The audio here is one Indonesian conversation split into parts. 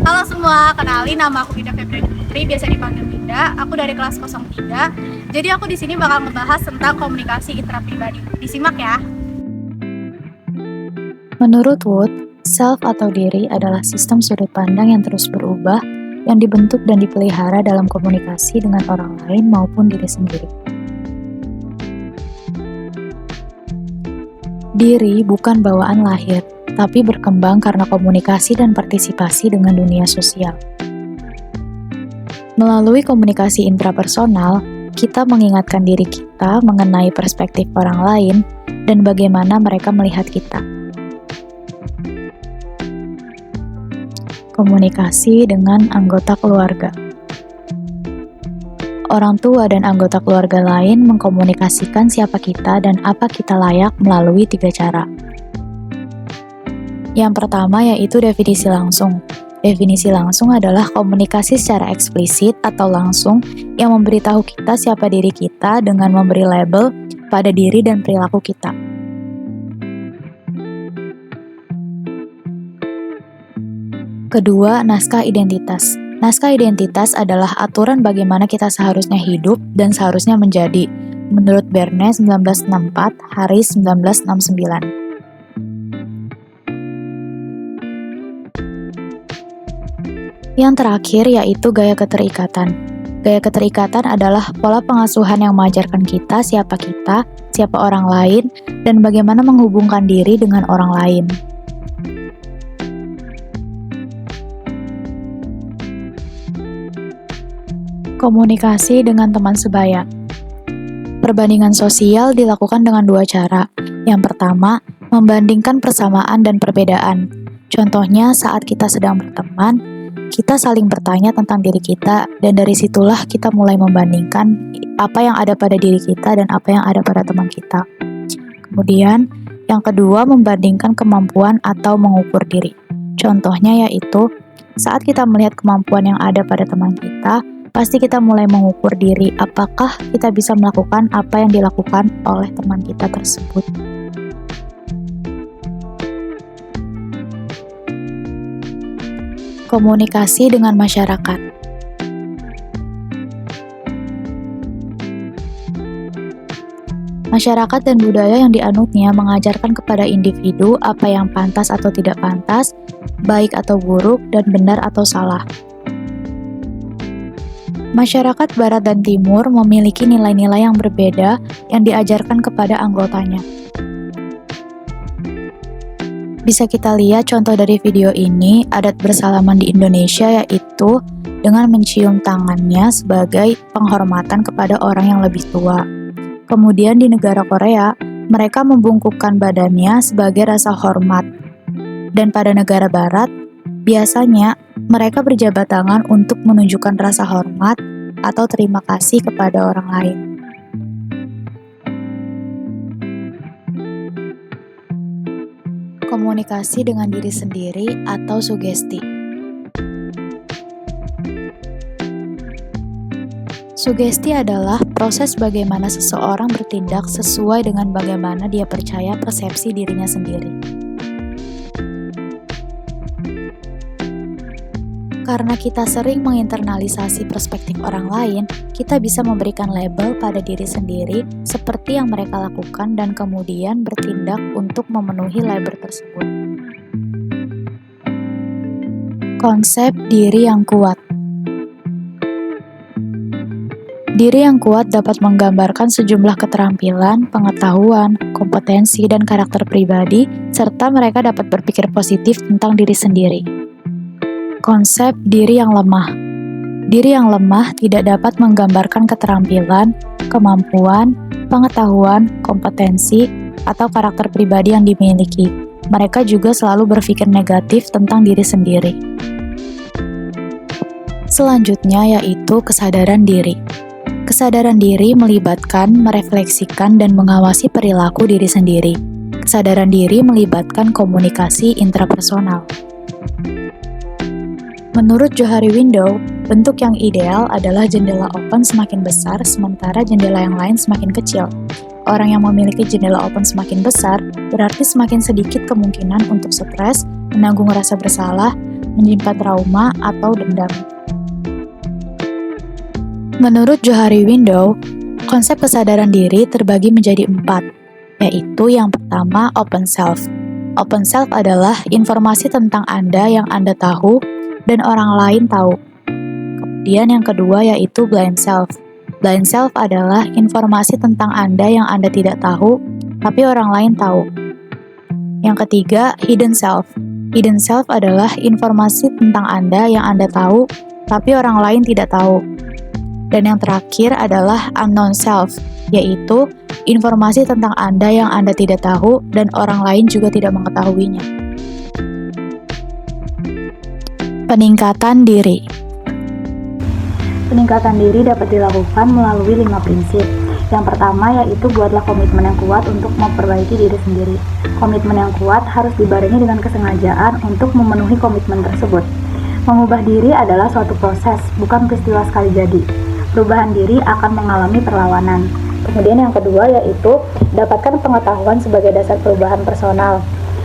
Halo semua, kenalin nama aku Dinda Febriani Putri, biasa dipanggil Dinda. Aku dari kelas 03. Jadi aku di sini bakal ngebahas tentang komunikasi intrapribadi. Disimak ya. Menurut Wood, self atau diri adalah sistem sudut pandang yang terus berubah, yang dibentuk dan dipelihara dalam komunikasi dengan orang lain maupun diri sendiri. Diri bukan bawaan lahir, tapi berkembang karena komunikasi dan partisipasi dengan dunia sosial. Melalui komunikasi intrapersonal, kita mengingatkan diri kita mengenai perspektif orang lain dan bagaimana mereka melihat kita. Komunikasi dengan anggota keluarga. Orang tua dan anggota keluarga lain mengkomunikasikan siapa kita dan apa kita layak melalui 3 cara. Yang pertama yaitu definisi langsung. Definisi langsung adalah komunikasi secara eksplisit atau langsung yang memberitahu kita siapa diri kita dengan memberi label pada diri dan perilaku kita. Kedua, naskah identitas. Naskah identitas adalah aturan bagaimana kita seharusnya hidup dan seharusnya menjadi, menurut Verne 1964, Harris 1969. Yang terakhir yaitu gaya keterikatan. Gaya keterikatan adalah pola pengasuhan yang mengajarkan kita, siapa orang lain, dan bagaimana menghubungkan diri dengan orang lain. Komunikasi dengan teman sebaya. Perbandingan sosial dilakukan dengan 2 cara. Yang pertama, membandingkan persamaan dan perbedaan. Contohnya saat kita sedang berteman, kita saling bertanya tentang diri kita, dan dari situlah kita mulai membandingkan apa yang ada pada diri kita dan apa yang ada pada teman kita. Kemudian, yang kedua membandingkan kemampuan atau mengukur diri. Contohnya yaitu, saat kita melihat kemampuan yang ada pada teman kita, pasti kita mulai mengukur diri apakah kita bisa melakukan apa yang dilakukan oleh teman kita tersebut. Komunikasi dengan masyarakat. Masyarakat dan budaya yang dianutnya mengajarkan kepada individu apa yang pantas atau tidak pantas, baik atau buruk, dan benar atau salah. Masyarakat Barat dan Timur memiliki nilai-nilai yang berbeda yang diajarkan kepada anggotanya. Bisa kita lihat contoh dari video ini, adat bersalaman di Indonesia yaitu dengan mencium tangannya sebagai penghormatan kepada orang yang lebih tua. Kemudian di negara Korea, mereka membungkukkan badannya sebagai rasa hormat. Dan pada negara Barat, biasanya mereka berjabat tangan untuk menunjukkan rasa hormat atau terima kasih kepada orang lain. Komunikasi dengan diri sendiri atau sugesti. Sugesti adalah proses bagaimana seseorang bertindak sesuai dengan bagaimana dia percaya persepsi dirinya sendiri. Karena kita sering menginternalisasi perspektif orang lain, kita bisa memberikan label pada diri sendiri seperti yang mereka lakukan dan kemudian bertindak untuk memenuhi label tersebut. Konsep diri yang kuat. Diri yang kuat dapat menggambarkan sejumlah keterampilan, pengetahuan, kompetensi, dan karakter pribadi, serta mereka dapat berpikir positif tentang diri sendiri. Konsep diri yang lemah. Diri yang lemah tidak dapat menggambarkan keterampilan, kemampuan, pengetahuan, kompetensi, atau karakter pribadi yang dimiliki. Mereka juga selalu berpikir negatif tentang diri sendiri. Selanjutnya yaitu kesadaran diri. Kesadaran diri melibatkan merefleksikan dan mengawasi perilaku diri sendiri. Kesadaran diri melibatkan komunikasi intrapersonal. Menurut Johari Window, Bentuk yang ideal adalah jendela open semakin besar, sementara jendela yang lain semakin kecil. Orang yang memiliki jendela open semakin besar, berarti semakin sedikit kemungkinan untuk stres, menanggung rasa bersalah, menyimpan trauma, atau dendam. Menurut Johari Window, konsep kesadaran diri terbagi menjadi 4, yaitu yang pertama, open self. Open self adalah informasi tentang Anda yang Anda tahu dan orang lain tahu. Kemudian yang kedua yaitu blind self. Blind self adalah informasi tentang Anda yang Anda tidak tahu, tapi orang lain tahu. Yang ketiga, hidden self. Hidden self adalah informasi tentang Anda yang Anda tahu, tapi orang lain tidak tahu. Dan yang terakhir adalah unknown self, yaitu informasi tentang Anda yang Anda tidak tahu dan orang lain juga tidak mengetahuinya. Peningkatan diri. Peningkatan diri dapat dilakukan melalui 5 prinsip. Yang pertama yaitu buatlah komitmen yang kuat untuk memperbaiki diri sendiri. Komitmen yang kuat harus dibarengi dengan kesengajaan untuk memenuhi komitmen tersebut. Mengubah diri adalah suatu proses, bukan peristiwa sekali jadi. Perubahan diri akan mengalami perlawanan. Kemudian yang kedua yaitu dapatkan pengetahuan sebagai dasar perubahan personal.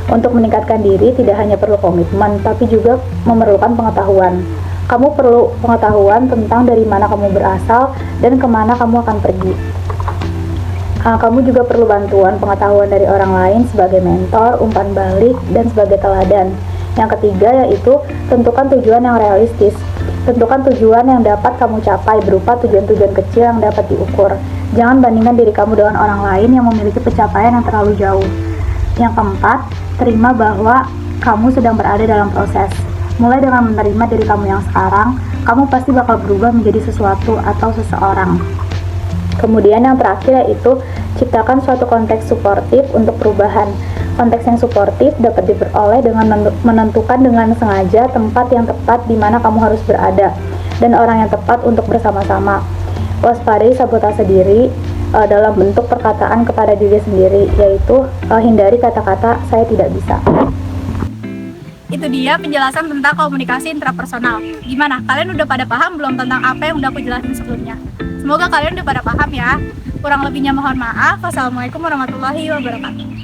Untuk meningkatkan diri tidak hanya perlu komitmen, tapi juga memerlukan pengetahuan. Kamu perlu pengetahuan tentang dari mana kamu berasal dan kemana kamu akan pergi. Kamu juga perlu bantuan pengetahuan dari orang lain sebagai mentor, umpan balik, dan sebagai teladan. Yang ketiga yaitu tentukan tujuan yang realistis. Tentukan tujuan yang dapat kamu capai berupa tujuan-tujuan kecil yang dapat diukur. Jangan bandingkan diri kamu dengan orang lain yang memiliki pencapaian yang terlalu jauh. Yang keempat, terima bahwa kamu sedang berada dalam proses. Mulai dengan menerima diri kamu yang sekarang, kamu pasti bakal berubah menjadi sesuatu atau seseorang. Kemudian yang terakhir yaitu ciptakan suatu konteks suportif untuk perubahan. Konteks yang suportif dapat diperoleh dengan menentukan dengan sengaja tempat yang tepat di mana kamu harus berada dan orang yang tepat untuk bersama-sama. Waspadai sabotase diri dalam bentuk perkataan kepada diri sendiri, yaitu hindari kata-kata "saya tidak bisa". Itu dia penjelasan tentang komunikasi intrapersonal. Gimana? Kalian udah pada paham belum tentang apa yang udah aku jelasin sebelumnya? Semoga kalian udah pada paham ya. Kurang lebihnya mohon maaf. Wassalamualaikum warahmatullahi wabarakatuh.